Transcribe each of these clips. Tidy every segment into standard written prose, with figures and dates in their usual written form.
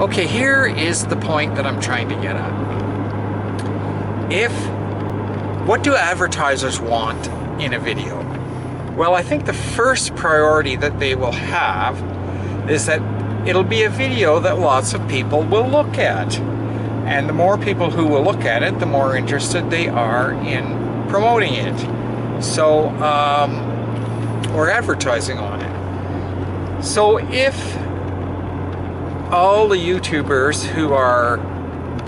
Okay, here is the point that I'm trying to get at. What do advertisers want in a video? Well, I think the first priority that they will have is that it'll be a video that lots of people will look at. And the more people who will look at it, the more interested they are in promoting it. So, or advertising on it. So if all the YouTubers who are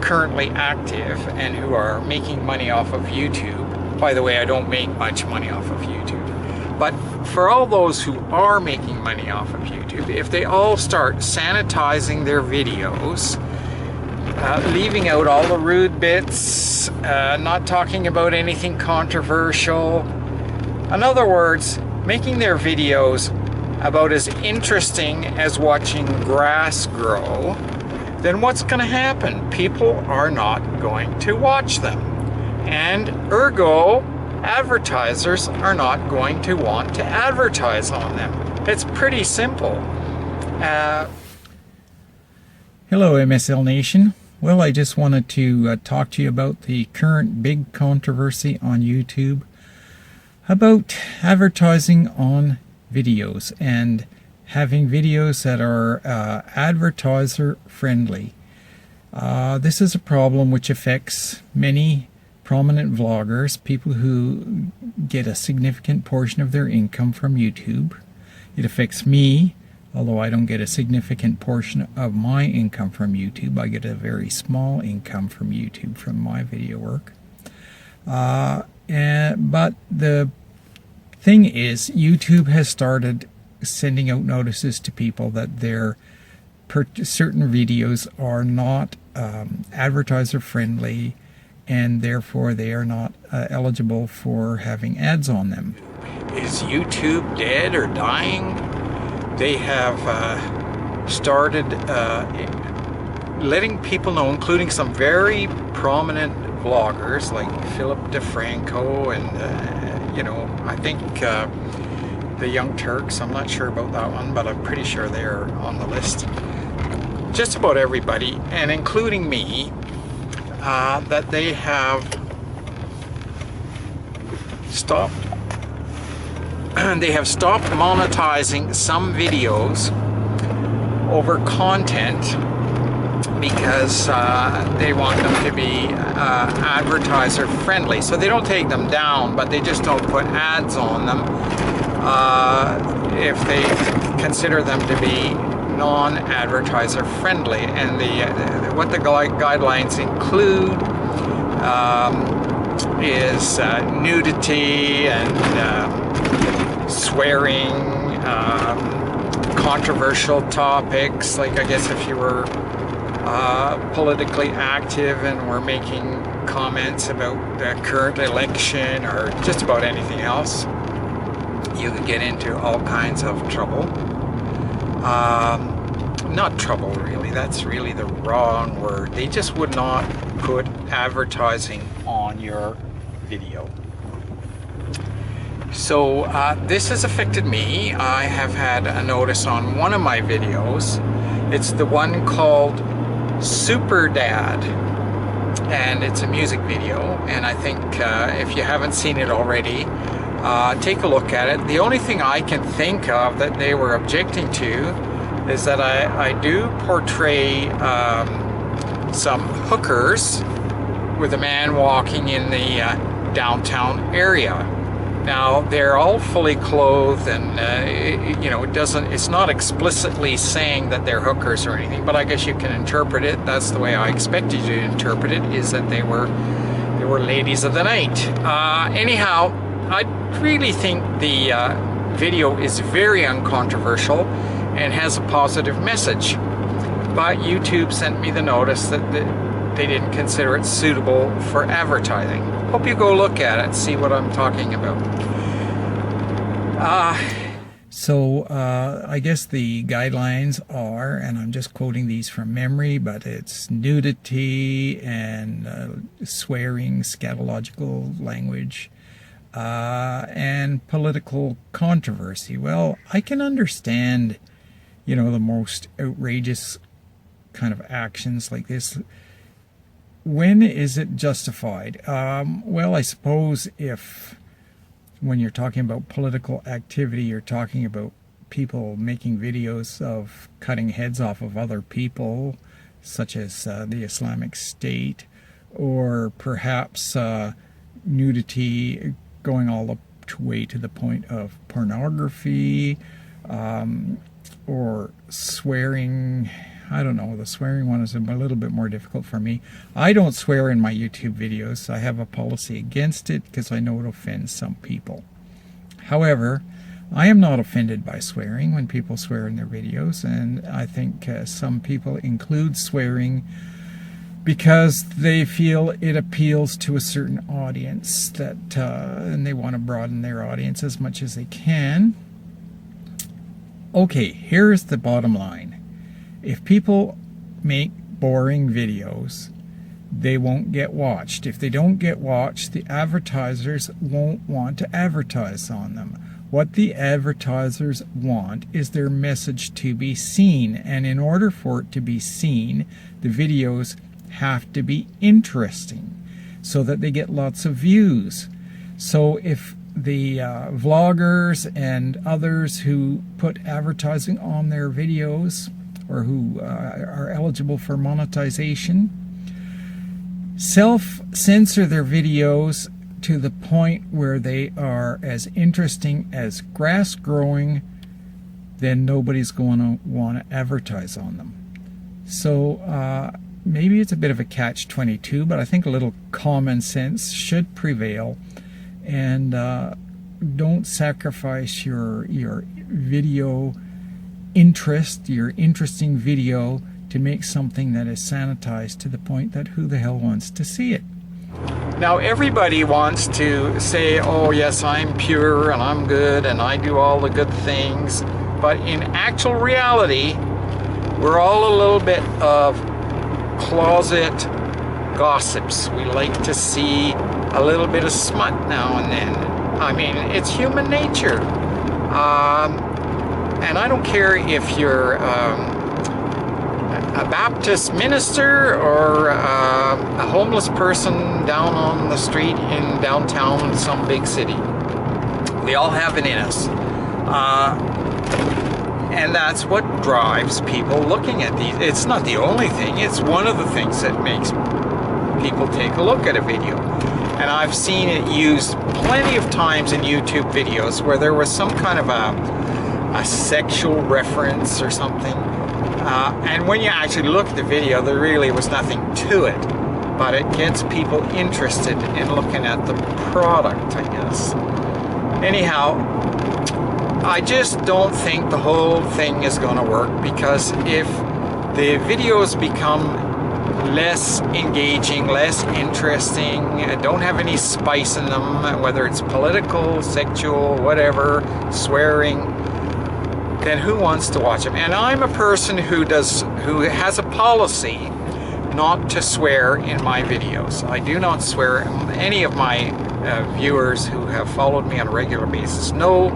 currently active and who are making money off of YouTube, by the way, I don't make much money off of YouTube, but for all those who are making money off of YouTube, if they all start sanitizing their videos, leaving out all the rude bits, not talking about anything controversial, in other words, making their videos about as interesting as watching grass grow, then what's going to happen? People are not going to watch them. And ergo, advertisers are not going to want to advertise on them. It's pretty simple. Hello, MSL Nation. Well, I just wanted to talk to you about the current big controversy on YouTube about advertising on videos and having videos that are advertiser friendly. This is a problem which affects many prominent vloggers, people who get a significant portion of their income from YouTube. It affects me, although I don't get a significant portion of my income from YouTube. I get a very small income from YouTube from my video work. But the thing is, YouTube has started sending out notices to people that their certain videos are not advertiser friendly, and therefore they are not eligible for having ads on them. Is YouTube dead or dying? They have started letting people know, including some very prominent vloggers like Philip DeFranco and I think the Young Turks. I'm not sure about that one, but I'm pretty sure they're on the list. Just about everybody, and including me, that they have stopped. They have stopped monetizing some videos over content because they want them to be advertiser friendly. So they don't take them down, but they just don't put ads on them if they consider them to be non-advertiser friendly. And what the guidelines include is nudity and swearing, controversial topics, like I guess if you were politically active and were making comments about the current election or just about anything else, you could get into all kinds of trouble. Not trouble, really. That's really the wrong word. They just would not put advertising on your video. So this has affected me. I have had a notice on one of my videos. It's the one called Super Dad, and it's a music video, and I think if you haven't seen it already, take a look at it. The only thing I can think of that they were objecting to is that I do portray some hookers with a man walking in the downtown area. Now they're all fully clothed, and it's not explicitly saying that they're hookers or anything, but I guess you can interpret it. That's the way I expected you to interpret it, is that they were ladies of the night. Anyhow, I really think the video is very uncontroversial and has a positive message, but YouTube sent me the notice that they didn't consider it suitable for advertising. Hope you go look at it, see what I'm talking about. So I guess the guidelines are, and I'm just quoting these from memory, but it's nudity and swearing, scatological language, and political controversy. Well, I can understand, the most outrageous kind of actions like this, when is it justified? Well, I suppose if when you're talking about political activity, you're talking about people making videos of cutting heads off of other people, such as the Islamic State, or perhaps nudity going all the way to the point of pornography, or swearing. I don't know, the swearing one is a little bit more difficult for me. I don't swear in my YouTube videos. I have a policy against it because I know it offends some people. However, I am not offended by swearing when people swear in their videos, and I think some people include swearing because they feel it appeals to a certain audience, that and they want to broaden their audience as much as they can. Okay, here's the bottom line. If people make boring videos, they won't get watched. If they don't get watched, the advertisers won't want to advertise on them. What the advertisers want is their message to be seen, and in order for it to be seen, the videos have to be interesting so that they get lots of views. So if the vloggers and others who put advertising on their videos, or who are eligible for monetization, self-censor their videos to the point where they are as interesting as grass growing, then nobody's going to want to advertise on them. So maybe it's a bit of a catch-22, but I think a little common sense should prevail, and don't sacrifice your video interest, your interesting video, to make something that is sanitized to the point that who the hell wants to see it? Now everybody wants to say, oh yes, I'm pure and I'm good and I do all the good things, but in actual reality, we're all a little bit of closet gossips. We like to see a little bit of smut now and then. I mean, it's human nature. And I don't care if you're a Baptist minister or a homeless person down on the street in downtown some big city. We all have it in us. And that's what drives people looking at these. It's not the only thing. It's one of the things that makes people take a look at a video. And I've seen it used plenty of times in YouTube videos where there was some kind of a sexual reference or something. And when you actually look at the video, there really was nothing to it. But it gets people interested in looking at the product, I guess. Anyhow, I just don't think the whole thing is going to work, because if the videos become less engaging, less interesting, don't have any spice in them, whether it's political, sexual, whatever, swearing, then who wants to watch them? And I'm a person who has a policy not to swear in my videos. I do not swear. Any of my viewers who have followed me on a regular basis know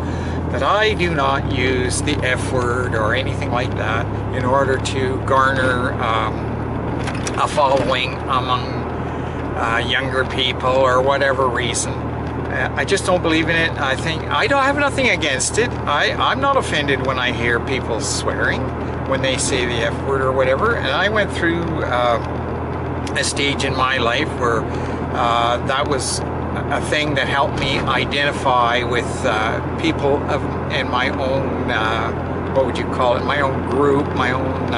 that I do not use the F word or anything like that in order to garner a following among younger people or whatever reason. I just don't believe in it. I think I have nothing against it. I'm not offended when I hear people swearing when they say the F word or whatever. And I went through a stage in my life where that was a thing that helped me identify with people in my own, what would you call it, my own group, my own,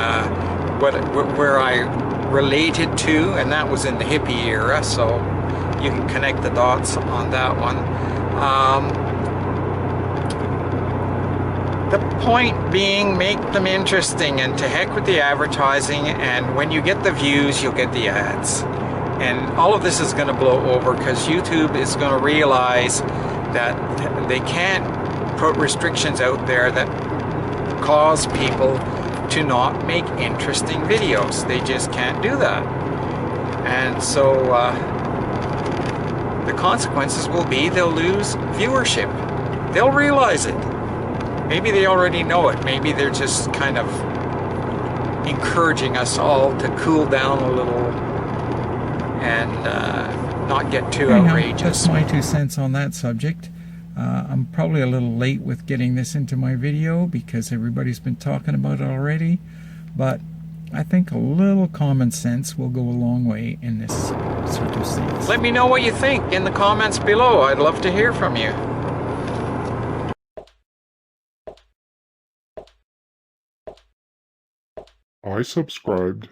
where I related to, and that was in the hippie era, so you can connect the dots on that one. The point being, make them interesting, and to heck with the advertising, and when you get the views, you'll get the ads. And all of this is going to blow over because YouTube is going to realize that they can't put restrictions out there that cause people to not make interesting videos. They just can't do that. And so the consequences will be they'll lose viewership. They'll realize it. Maybe they already know it. Maybe they're just kind of encouraging us all to cool down a little and not get too Anyhow, outrageous. that's my 2 cents on that subject. I'm probably a little late with getting this into my video because everybody's been talking about it already, but I think a little common sense will go a long way in this circumstance. Let me know what you think in the comments below. I'd love to hear from you. I subscribed